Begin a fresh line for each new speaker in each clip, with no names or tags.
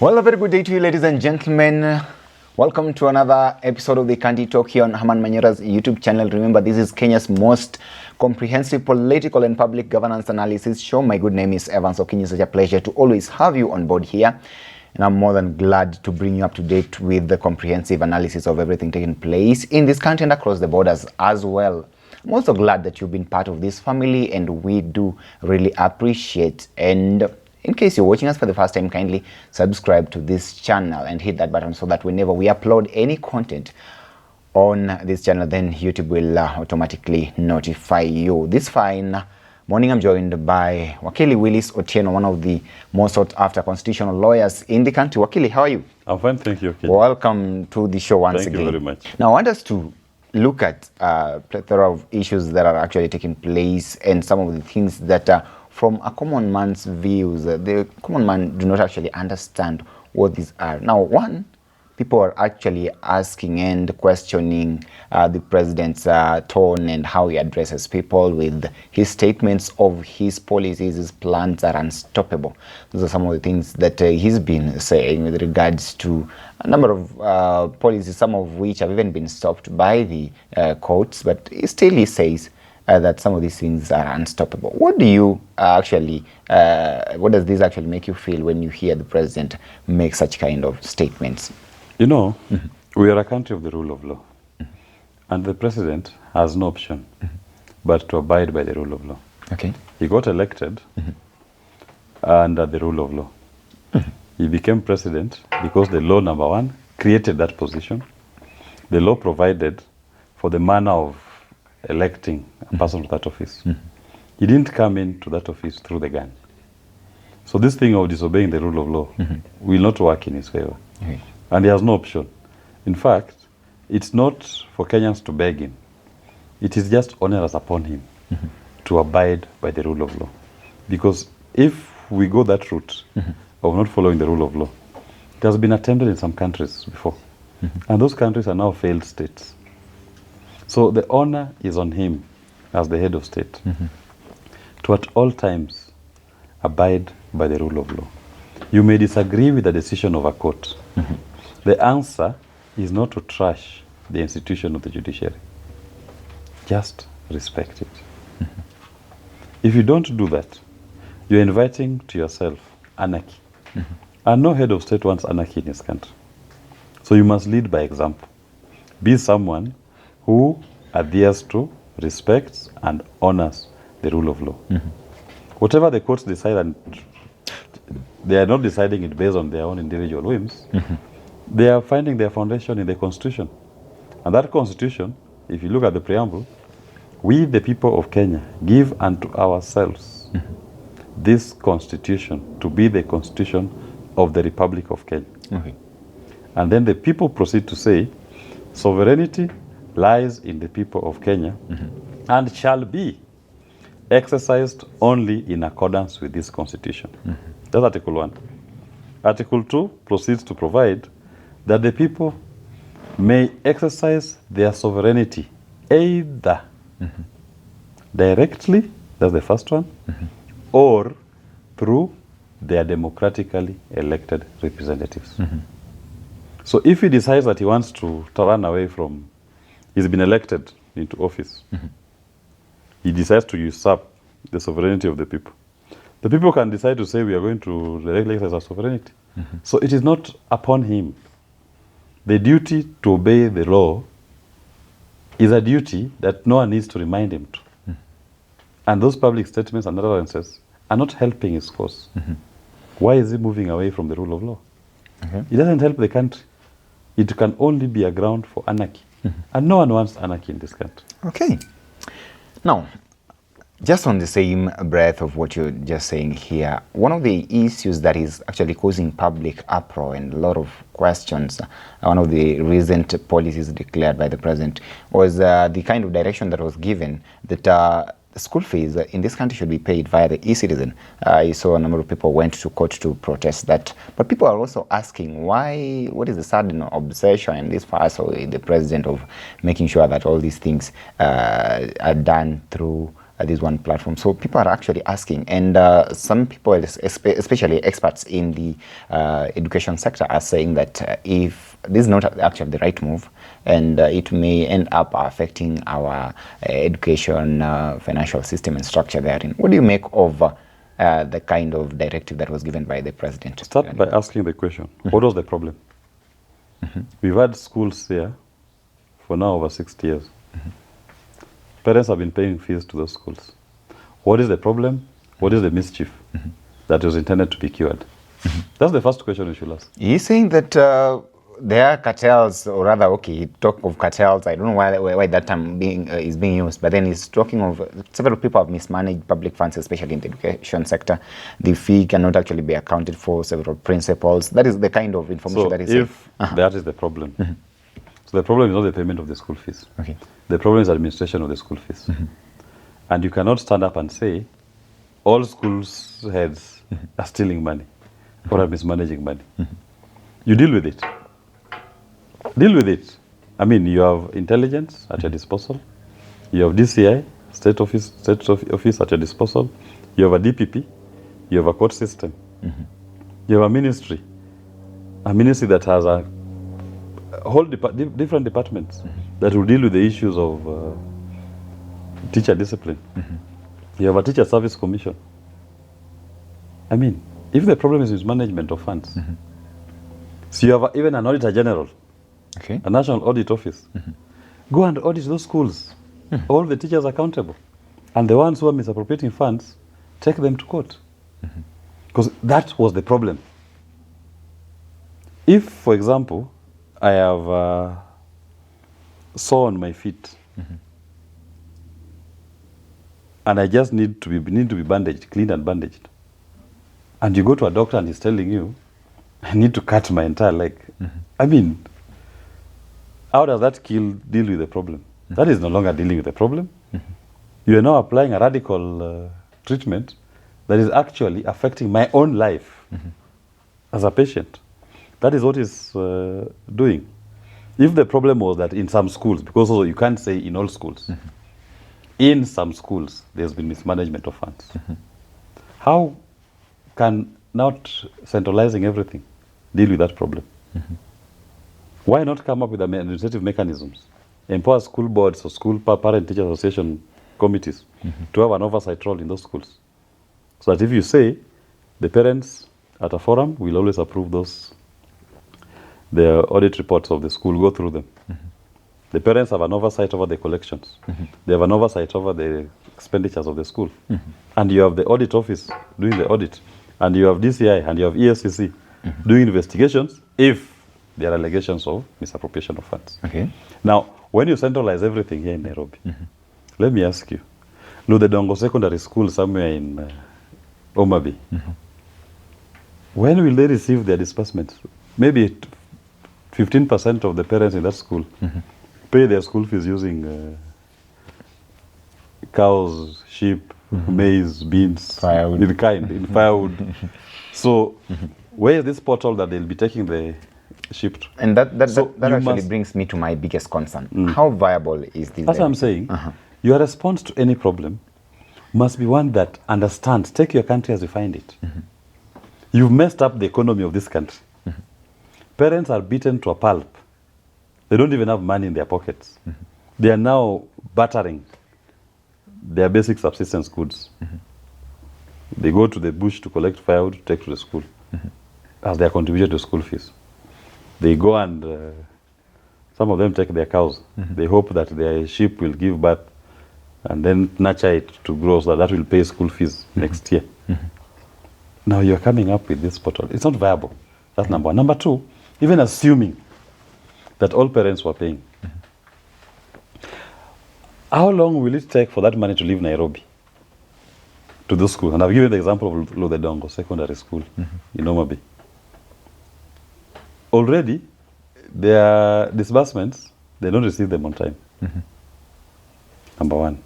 Well, a very good day to you, ladies and gentlemen. Welcome to another episode of the Candy Talk here on Herman Manyora's YouTube channel. Remember, this is Kenya's most comprehensive political and public governance analysis show. My good name is Evans Okinyi. It's such a pleasure to always have you on board here. And I'm more than glad to bring you up to date with the comprehensive analysis of everything taking place in this country and across the borders as well. I'm also glad that you've been part of this family, and we do really appreciate. And in case you're watching us for the first time, kindly subscribe to this channel and hit that button so that whenever we upload any content on this channel, then YouTube will automatically notify you. This fine morning, I'm joined by Wakili Willis Otieno, one of the most sought after constitutional lawyers in the country. Wakili, how are you?
I'm fine, thank you. Okay.
Welcome to the show once again.
Thank you very much.
Now, I want us to look at a plethora of issues that are actually taking place and some of the things that from a common man's views, the common man do not actually understand what these are. Now, one, people are actually asking and questioning the president's tone and how he addresses people with his statements of his policies. His plans are unstoppable. Those are some of the things that he's been saying with regards to a number of policies, some of which have even been stopped by the courts, but still he says that some of these things are unstoppable. What do you actually, what does this actually make you feel when you hear the president make such kind of statements?
You know, we are a country of the rule of law. And the president has no option but to abide by the rule of law.
Okay.
He got elected under the rule of law. He became president because the law, number one, created that position. The law provided for the manner of electing a person to that office. He didn't come into that office through the gun. So this thing of disobeying the rule of law will not work in his favor.
Okay.
And he has no option. In fact, it's not for Kenyans to beg him. It is just onerous upon him to abide by the rule of law. Because if we go that route of not following the rule of law, it has been attempted in some countries before. And those countries are now failed states. So the honor is on him as the head of state to at all times abide by the rule of law. You may disagree with the decision of a court. The answer is not to trash the institution of the judiciary. Just respect it. If you don't do that, you're inviting to yourself anarchy. And no head of state wants anarchy in his country. So you must lead by example. Be someone who adheres to, respects, and honors the rule of law. Whatever the courts decide, and they are not deciding it based on their own individual whims, they are finding their foundation in the Constitution. And that Constitution, if you look at the preamble, we, the people of Kenya, give unto ourselves this Constitution to be the Constitution of the Republic of Kenya.
Okay.
And then the people proceed to say, sovereignty lies in the people of Kenya and shall be exercised only in accordance with this Constitution. That's Article 1. Article 2 proceeds to provide that the people may exercise their sovereignty either directly, that's the first one, or through their democratically elected representatives. So if he decides that he wants to run away from, he's been elected into office, he decides to usurp the sovereignty of the people can decide to say we are going to directly exercise our sovereignty. So it is not upon him. The duty to obey the law is a duty that no one needs to remind him to. And those public statements and utterances are not helping his cause. Why is he moving away from the rule of law? It doesn't help the country. It can only be a ground for anarchy. And no one wants anarchy in this country.
Okay. Now, just on the same breath of what you're just saying here, one of the issues that is actually causing public uproar and a lot of questions, one of the recent policies declared by the president was the kind of direction that was given that school fees in this country should be paid via the e-citizen. I saw a number of people went to court to protest that. But people are also asking why, what is the sudden obsession in this parcel, the president, of making sure that all these things are done through this one platform. So people are actually asking, and some people, especially experts in the education sector, are saying that if this is not actually the right move, and it may end up affecting our education financial system and structure therein. What do you make of the kind of directive that was given by the president?
Start by asking the question, what was the problem? We've had schools here for now over 60 years. Parents have been paying fees to those schools. What is the problem? What is the mischief that was intended to be cured? That's the first question we should ask.
He's saying that there are cartels, or rather, okay, talk of cartels. I don't know why that term is being used, but then he's talking of several people have mismanaged public funds, especially in the education sector. The fee cannot actually be accounted for, several principles. That is the kind of information that is.
If that is the problem, so the problem is not the payment of the school fees.
Okay.
The problem is administration of the school fees. And you cannot stand up and say all schools heads are stealing money or are mismanaging money. You deal with it. Deal with it. I mean, you have intelligence at your disposal. You have DCI, state office at your disposal. You have a DPP. You have a court system. You have a ministry that has a whole different departments that will deal with the issues of teacher discipline. You have a teacher service commission. I mean, if the problem is mismanagement of funds, so you have even an auditor general, a national audit office. Go and audit those schools. All the teachers accountable. And the ones who are misappropriating funds, take them to court. Because that was the problem. If, for example, I have a sore on my feet, and I just need to be bandaged, cleaned and bandaged, and you go to a doctor and he's telling you, I need to cut my entire leg. I mean, how does that deal with the problem? That is no longer dealing with the problem. You are now applying a radical treatment that is actually affecting my own life as a patient. That is what it's doing. If the problem was that in some schools, because also you can't say in all schools, in some schools there's been mismanagement of funds. How can not centralizing everything deal with that problem? Why not come up with administrative mechanisms? Empower school boards or school parent-teacher association committees to have an oversight role in those schools. So that if you say the parents at a forum will always approve the audit reports of the school, go through them. The parents have an oversight over the collections. They have an oversight over the expenditures of the school. And you have the audit office doing the audit. And you have DCI and you have ESCC doing investigations if there are allegations of misappropriation of funds. Now, when you centralize everything here in Nairobi, let me ask you, Ludedongo Secondary School somewhere in Omabi, when will they receive their disbursements? Maybe 15% of the parents in that school pay their school fees using cows, sheep, maize, beans, in firewood. So, where is this portal that they'll be taking the sheep to?
And that actually brings me to my biggest concern. How viable is this?
That's what I'm saying. Your response to any problem must be one that understands, take your country as you find it. You've messed up the economy of this country. Parents are beaten to a pulp. They don't even have money in their pockets. They are now battering their basic subsistence goods. They go to the bush to collect firewood to take to the school as their contribution to school fees. They go and some of them take their cows. They hope that their sheep will give birth and then nurture it to grow so that will pay school fees next year. Now you're coming up with this portal. It's not viable. That's number one. Number two, even assuming that all parents were paying, how long will it take for that money to leave Nairobi to those schools? And I've given the example of Ludedongo Secondary School in Omabi. Already, their disbursements, they don't receive them on time. Number one.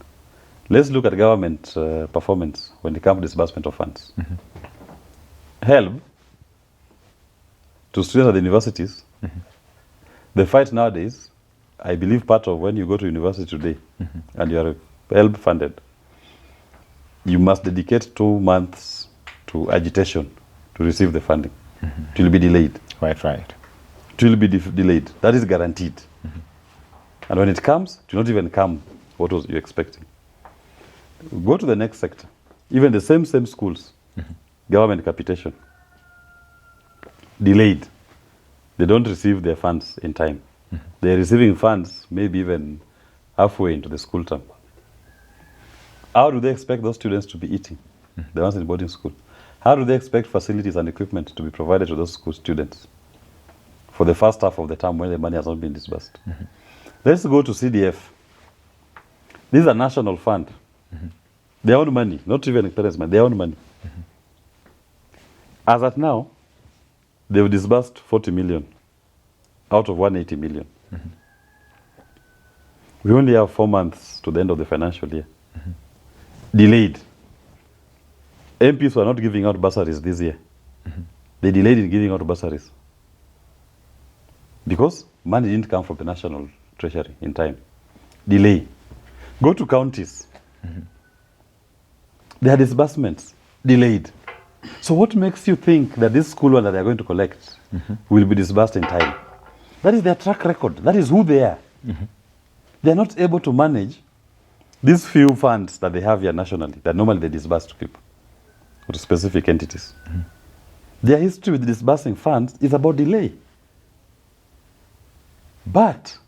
Let's look at government performance when it comes to disbursement of funds. Help to students at the universities. The fight nowadays, I believe part of when you go to university today and you are help funded, you must dedicate 2 months to agitation to receive the funding. It will be delayed.
Right.
It will be delayed. That is guaranteed. And when it comes, it will not even come what was you expecting. Go to the next sector. Even the same schools, government capitation, delayed. They don't receive their funds in time. They're receiving funds maybe even halfway into the school term. How do they expect those students to be eating? The ones in boarding school. How do they expect facilities and equipment to be provided to those school students for the first half of the term when the money has not been disbursed? Let's go to CDF. This is a national fund. Their own money, not even parents' money, their own money. As at now, they've disbursed 40 million out of 180 million. We only have 4 months to the end of the financial year. Delayed. MPs were not giving out bursaries this year. They delayed in giving out bursaries because money didn't come from the national treasury in time. Delay. Go to counties. Their disbursements delayed. So what makes you think that this school one that they're going to collect will be disbursed in time? That is their track record. That is who they are. They're not able to manage these few funds that they have here nationally that normally they disburse to people or to specific entities. Their history with disbursing funds is about delay. But,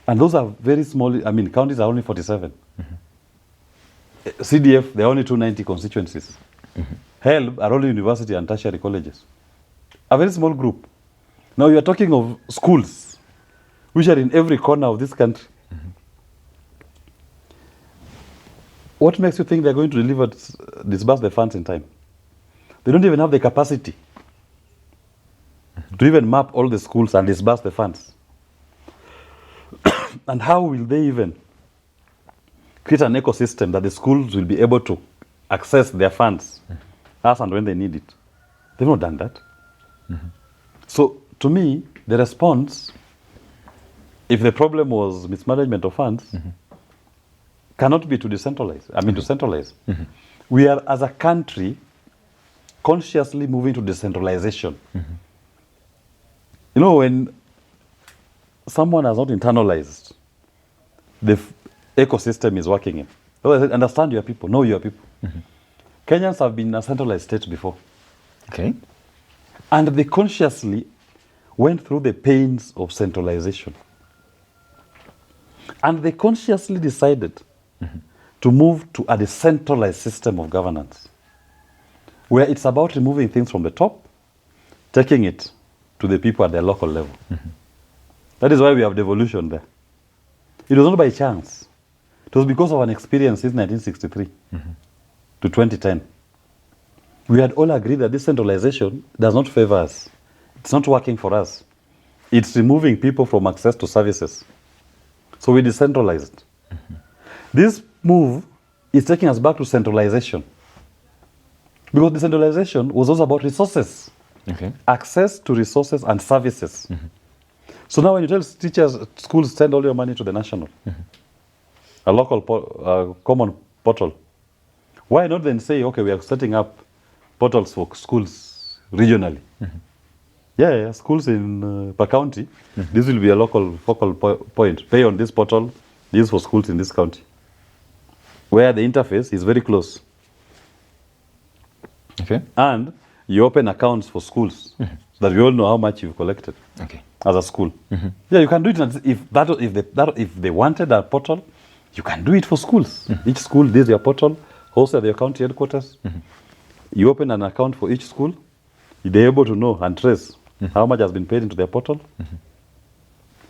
and those are very small, I mean, counties are only 47. CDF, there are only 290 constituencies. HELB are only university and tertiary colleges. A very small group. Now you are talking of schools, which are in every corner of this country. What makes you think they're going to disburse the funds in time? They don't even have the capacity to even map all the schools and disburse the funds. And how will they even create an ecosystem that the schools will be able to access their funds as and when they need it? They've not done that. So to me, the response, if the problem was mismanagement of funds, cannot be to decentralize. I mean, to centralize. We are, as a country, consciously moving to decentralization. You know, when someone has not internalized the ecosystem is working in. So I said, understand your people, know your people. Kenyans have been a centralized state before.
Okay.
And they consciously went through the pains of centralization. And they consciously decided to move to a decentralized system of governance, where it's about removing things from the top, taking it to the people at their local level. That is why we have devolution there. It was not by chance. It was because of an experience since 1963 to 2010. We had all agreed that this centralization does not favor us. It's not working for us. It's removing people from access to services. So we decentralized. This move is taking us back to centralization. Because decentralization was also about resources.
Okay.
Access to resources and services. So now when you tell teachers, schools, send all your money to the national, a local common portal, why not then say, okay, we are setting up portals for schools regionally? Yeah, schools in per county, this will be a local focal point. Pay on this portal, this is for schools in this county, where the interface is very close.
Okay.
And you open accounts for schools so that we all know how much you've collected.
Okay.
As a school. Yeah, you can do it. If they wanted a portal, you can do it for schools. Each school, this is your portal, hosted at your county headquarters. You open an account for each school, they're able to know and trace how much has been paid into their portal.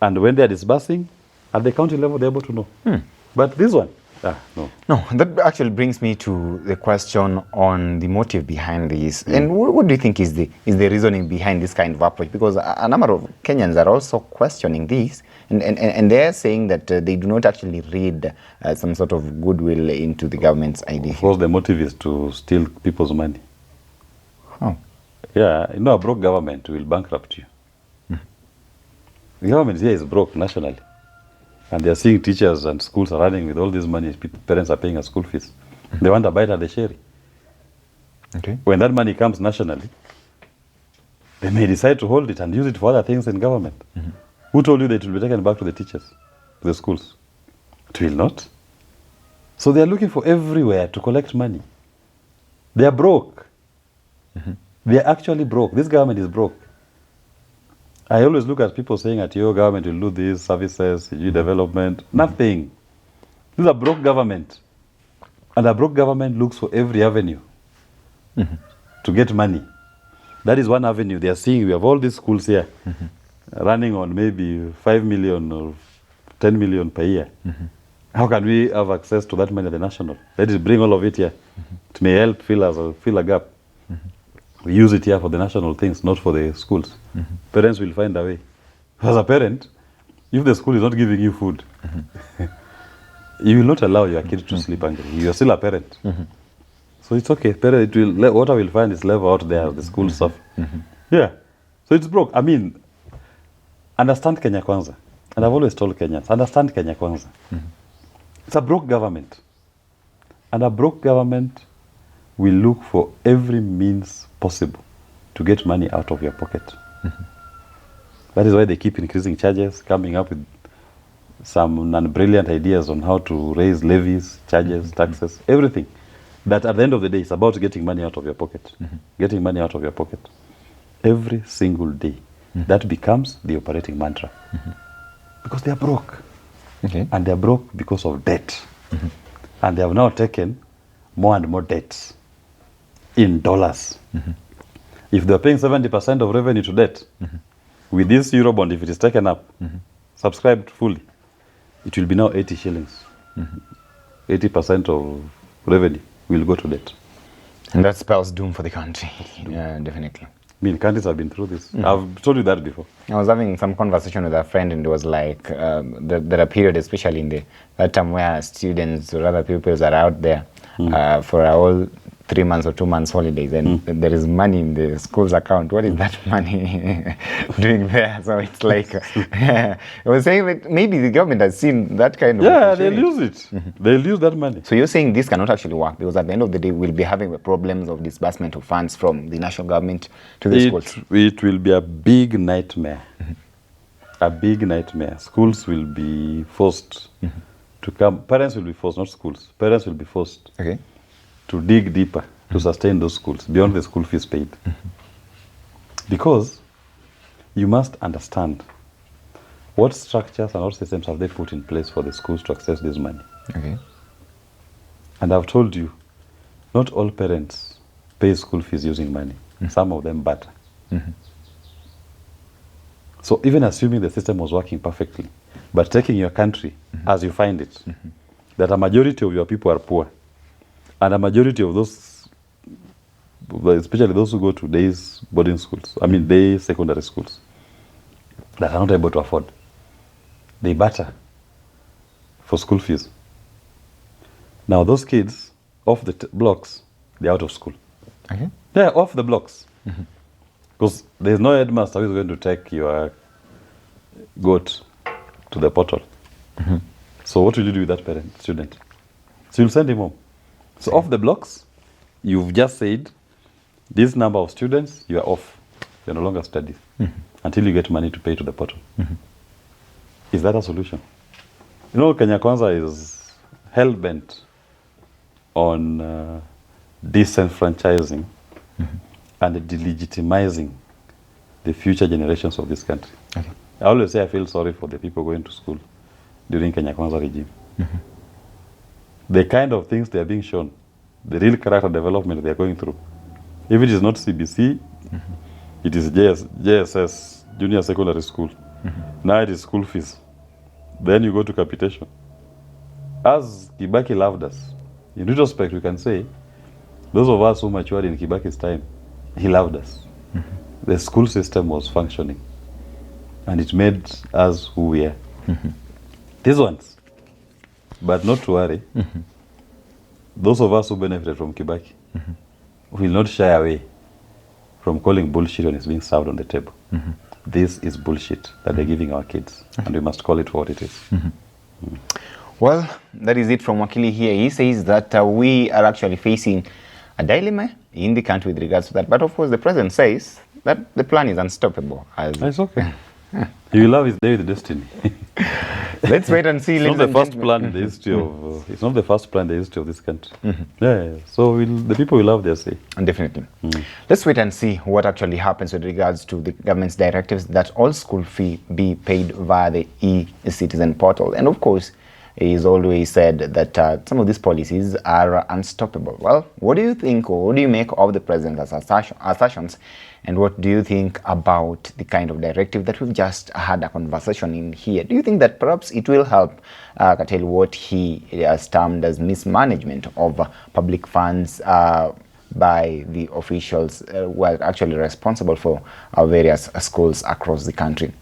And when they're disbursing, at the county level, they're able to know. But this one, no.
No, that actually brings me to the question on the motive behind this. And what do you think is the reasoning behind this kind of approach? Because a number of Kenyans are also questioning this, and they're saying that they do not actually read some sort of goodwill into the government's idea.
Of course, the motive is to steal people's money.
Oh.
Yeah, you know, a broke government will bankrupt you. The government here is broke nationally. And they are seeing teachers and schools are running with all this money. Parents are paying a school fees. They want a bite at the cherry.
Okay.
When that money comes nationally, they may decide to hold it and use it for other things in government. Who told you that it will be taken back to the teachers, to the schools? It will not. So they are looking for everywhere to collect money. They are broke. They are actually broke. This government is broke. I always look at people saying that your government will do these services, development. Nothing. This is a broke government. And a broke government looks for every avenue to get money. That is one avenue. They are seeing we have all these schools here running on maybe 5 million or 10 million per year. How can we have access to that money at the national? Let us bring all of it here. It may help fill a gap. We use it here for the national things, not for the schools. Parents will find a way. As a parent, if the school is not giving you food, you will not allow your kid to sleep hungry. You are still a parent. So it's okay. Parent, what I will find is level out there, the school stuff. Yeah. So it's broke. I mean, understand Kenya Kwanza. And I've always told Kenyans, understand Kenya Kwanza. It's a broke government. And a broke government will look for every means possible to get money out of your pocket. That is why they keep increasing charges, coming up with some non-brilliant ideas on how to raise levies, charges, taxes, everything. That at the end of the day, it's about getting money out of your pocket. Getting money out of your pocket. Every single day. That becomes the operating mantra. Because they are broke.
Okay.
And they are broke because of debt. And they have now taken more and more debts in dollars. If they are paying 70% of revenue to debt, with this Eurobond, if it is taken up, subscribed fully, it will be now 80 shillings. 80% of revenue will go to debt.
And that spells doom for the country. Yeah, definitely.
I mean, countries have been through this. I've told you that before.
I was having some conversation with a friend, and it was like there are periods, especially in that time, where students or other pupils are out there for a whole 3 months or 2 months holidays, and there is money in the school's account. What is that money doing there? So it's like, I was saying that maybe the government has seen that kind of
they'll use it. They'll use that money.
So you're saying this cannot actually work, because at the end of the day, we'll be having problems of disbursement of funds from the national government to the schools.
It will be a big nightmare. A big nightmare. Schools will be forced to come. Parents will be forced, not schools. Parents will be forced to dig deeper to sustain those schools beyond the school fees paid. Because you must understand what structures and what systems have they put in place for the schools to access this money. And I've told you, not all parents pay school fees using money. Some of them barter. So even assuming the system was working perfectly, but taking your country as you find it, that a majority of your people are poor, and a majority of those, especially those who go to day boarding schools, day secondary schools, that are not able to afford, they barter for school fees. Now those kids, off the blocks, they're out of school. Yeah, off the blocks. Because there's no headmaster who is going to take your goat to the portal. So what will you do with that student? So you'll send him home. So off the blocks, you've just said, this number of students, you are off. You're no longer studying until you get money to pay to the portal. Is that a solution? You know, Kenya Kwanza is hell-bent on disenfranchising and delegitimizing the future generations of this country. I always say I feel sorry for the people going to school during Kenya Kwanza regime. The kind of things they are being shown, the real character development they are going through. If it is not CBC, it is JSS, Junior Secondary School. Now it is school fees. Then you go to capitation. As Kibaki loved us, in retrospect we can say, those of us who matured in Kibaki's time, he loved us. The school system was functioning. And it made us who we are. These ones. But not to worry. Those of us who benefited from Kibaki will not shy away from calling bullshit when it's being served on the table. This is bullshit that they're giving our kids. And we must call it for what it is.
Well, that is it from Wakili here. He says that we are actually facing a dilemma in the country with regards to that. But of course, the president says that the plan is unstoppable.
It's okay. He will have his day with destiny.
Let's wait and see.
It's not the first plan in the history of. It's not the first plan in the history of this country. Yeah. So the people will have their say.
Definitely. Let's wait and see what actually happens with regards to the government's directives that all school fee be paid via the e-citizen portal. And of course, he's always said that some of these policies are unstoppable. Well, what do you think, or what do you make of the president's assertions? And what do you think about the kind of directive that we've just had a conversation in here? Do you think that perhaps it will help curtail what he has termed as mismanagement of public funds by the officials who are actually responsible for various schools across the country?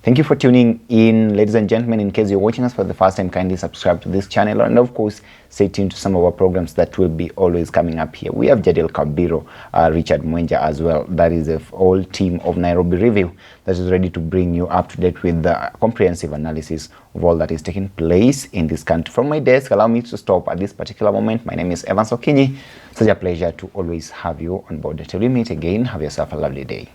Thank you for tuning in, ladies and gentlemen. In case you're watching us for the first time, kindly subscribe to this channel, and of course, stay tuned to some of our programs that will be always coming up here. We have Jadil Kabiro, Richard Mwenja as well. That is the whole team of Nairobi Review that is ready to bring you up to date with the comprehensive analysis of all that is taking place in this country. From my desk, allow me to stop at this particular moment. My name is Evans Okinyi. Such a pleasure to always have you on board. Till we meet again, have yourself a lovely day.